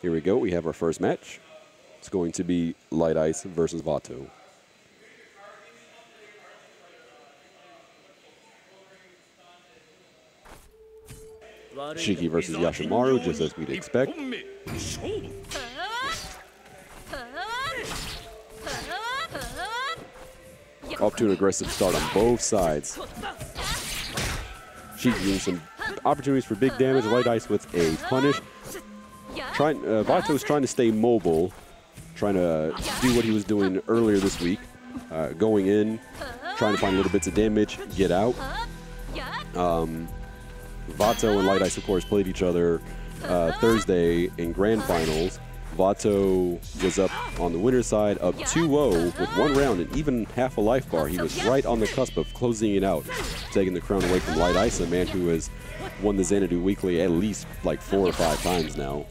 Here we go. We have our first match. It's going to be Lightice versus Vato. Shiki versus Yashamaru, just as we'd expect. Off to an aggressive start on both sides. Shiki getting some opportunities for big damage. Lightice with a punish. Vato's trying to stay mobile, trying to do what he was doing earlier this week, going in, trying to find little bits of damage, get out. Vato and Lightice, of course, played each other Thursday in grand finals. Vato was up on the winner's side, up 2-0 with 1 round and even half a life bar. He was right on the cusp of closing it out, taking the crown away from Lightice, a man who has won the Xanadu weekly at least like 4 or 5 times now.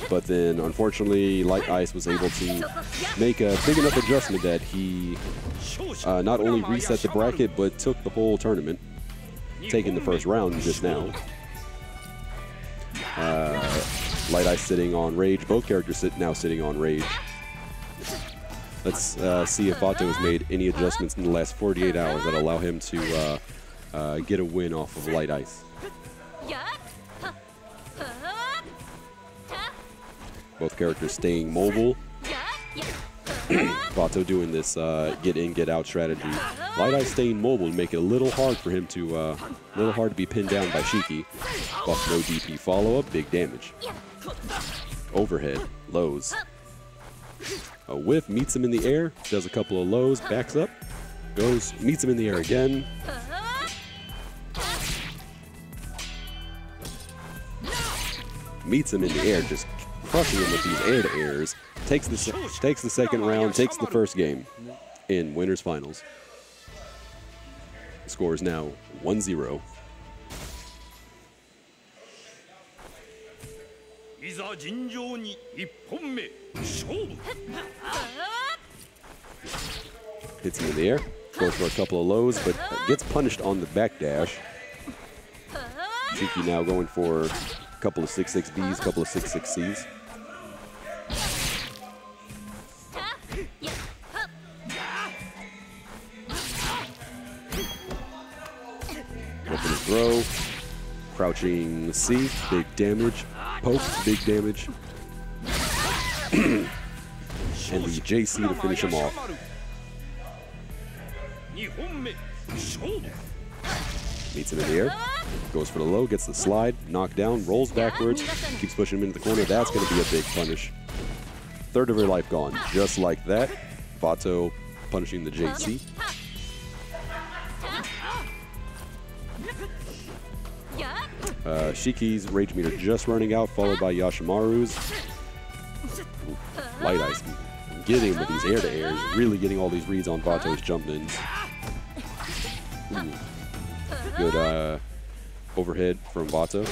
But then, unfortunately, Lightice was able to make a big enough adjustment that he not only reset the bracket, but took the whole tournament, taking the first round just now. Lightice sitting on Rage. Both characters now sitting on Rage. Let's see if Vato has made any adjustments in the last 48 hours that allow him to get a win off of Lightice. Both characters staying mobile. Vato doing this get in, get out strategy. Lightice staying mobile to make it a little hard for him to, be pinned down by Shiki. Buff no DP follow up, big damage. Overhead, lows. A whiff, meets him in the air, does a couple of lows, backs up, goes, meets him in the air again. Meets him in the air, just crushing him with these air-to-airs. Takes the second round, takes the first game in winners finals. The score is now 1-0. Hits him in the air, goes for a couple of lows, but gets punished on the backdash. Shiki now going for a couple of 6-6Bs, couple of 6-6Cs. Open his throw, crouching C, big damage, poke, big damage, and the JC to finish him off. Meets him in the air, goes for the low, gets the slide, knocked down, rolls backwards, keeps pushing him into the corner. That's going to be a big punish. Third of her life gone, just like that. Vato punishing the JC. Shiki's rage meter just running out, followed by Yashamaru's. Lightice getting with these air-to-airs, really getting all these reads on Vato's jump-ins. Good overhead from Vato.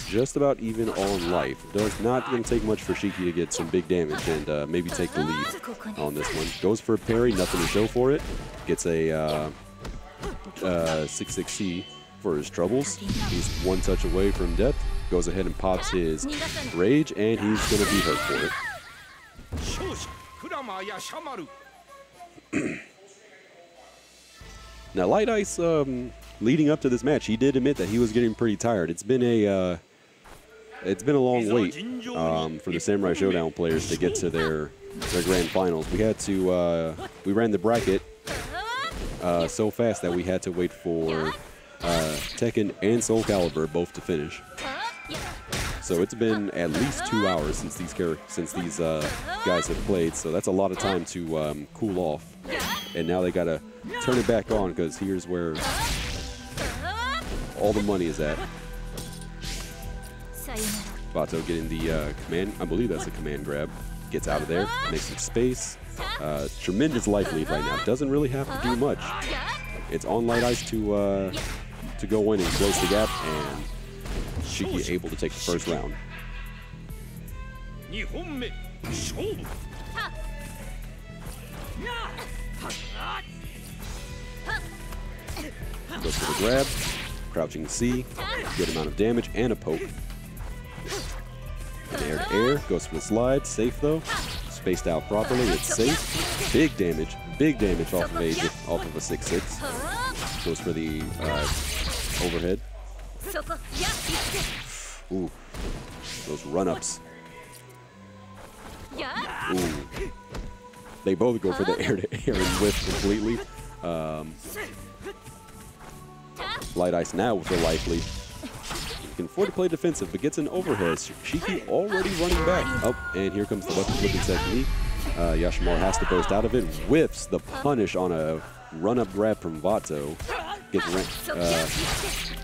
Just about even on life. Does not going to take much for Shiki to get some big damage and maybe take the lead on this one. Goes for a parry, nothing to show for it. Gets a 6-6C for his troubles. He's one touch away from death. Goes ahead and pops his rage, and he's going to be hurt for it. Now, Lightice, leading up to this match, he did admit that he was getting pretty tired. It's been a long wait for the Samurai Shodown players to get to their grand finals. We had to we ran the bracket so fast that we had to wait for Tekken and Soul Calibur both to finish. So it's been at least 2 hours since these guys have played. So that's a lot of time to cool off. And now they gotta turn it back on because here's where all the money is at. Vato getting the command. I believe that's a command grab. Gets out of there, makes some space. Tremendous life lead right now. Doesn't really have to do much. It's on Lightice to go in and close the gap, and Shiki able to take the first round. Goes for the grab, crouching C, good amount of damage, and a poke. And air to air, goes for the slide, safe though. Spaced out properly, it's safe. Big damage off of a 6-6. Goes for the overhead. Ooh, those run-ups. Ooh. They both go for the air-to-air and whiff completely. Lightice now with the life lead. He can afford to play defensive, but gets an overhead. Shiki already running back. Oh, and here comes the weapon flipping technique. Yashamaru has to burst out of it. Whiffs the punish on a run-up grab from Vato.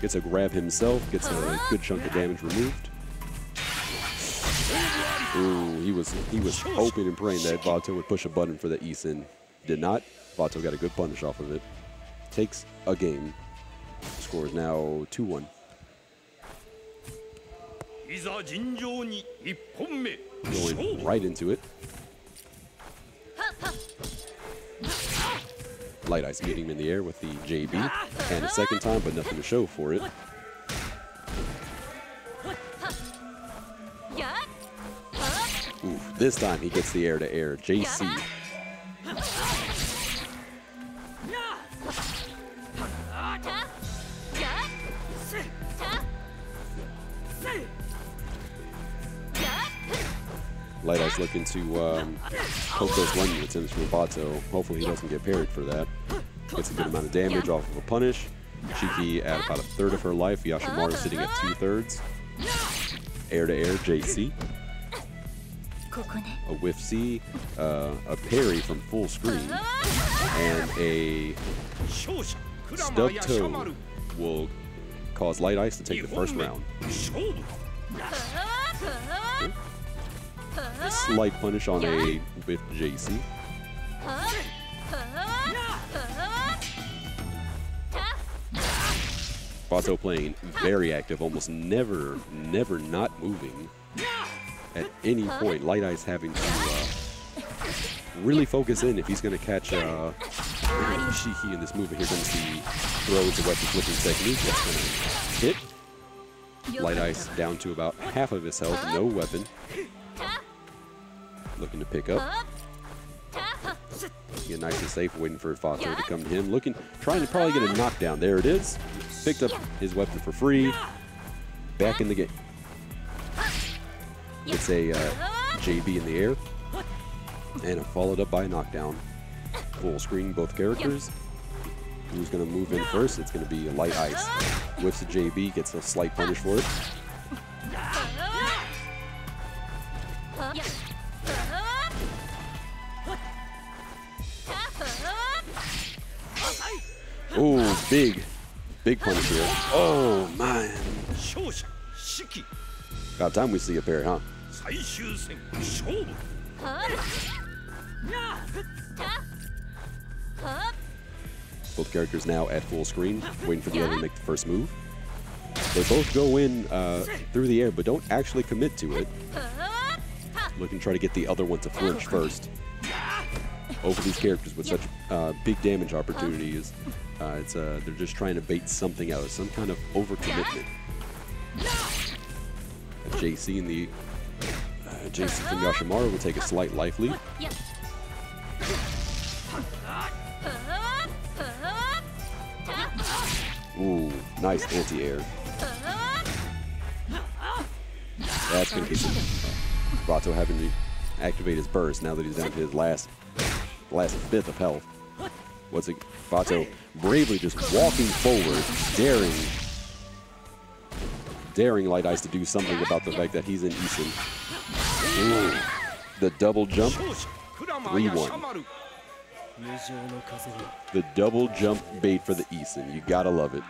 Gets a grab himself. Gets a good chunk of damage removed. Ooh, he was hoping and praying that Vato would push a button for the Isin. Did not. Vato got a good punish off of it. Takes a game. Score is now 2-1. Going right into it. Lightice meeting him in the air with the JB. And a second time, but nothing to show for it. Ooh, this time he gets the air-to-air. JC. Lightice looking to poke those running attempts from Vato. Hopefully he doesn't get parried for that. Gets a good amount of damage off of a punish. Shiki at about 1/3 of her life. Yashamaru sitting at 2/3. Air-to-air, JC. A whiff C, a parry from full screen, and a stub toe will cause Lightice to take the first round. Slight punish on a whiff JC. Vato playing very active, almost never not moving. At any point, Lightice having to really focus in if he's going to catch Shiki in this move. Here comes the throw with the weapon flipping technique. That's going to hit. Lightice down to about half of his health, no weapon. Looking to pick up. Get nice and safe, waiting for Vato to come to him. Trying to probably get a knockdown. There it is. Picked up his weapon for free. Back in the game. It's a JB in the air, and followed up by a knockdown. Full screen, both characters. Who's going to move in first? It's going to be a Lightice. Whiffs a JB, gets a slight punish for it. Ooh, big punish here. Oh, man. About time we see a parry, huh? Both characters now at full screen, waiting for the other to make the first move. They both go in through the air, but don't actually commit to it. Looking to try to get the other one to flinch first. Over these characters with such big damage opportunities, they're just trying to bait something out, some kind of overcommitment. JC and the JC from Yashamaru will take a slight life lead. Ooh, nice anti-air. That's going to be some Vato having to activate his burst now that he's down to his last bit of health. What's it? Vato bravely just walking forward, daring Lightice to do something about the fact that he's in Isin. Ooh, the double jump, 3-1. The double jump bait for the Isin. You gotta love it.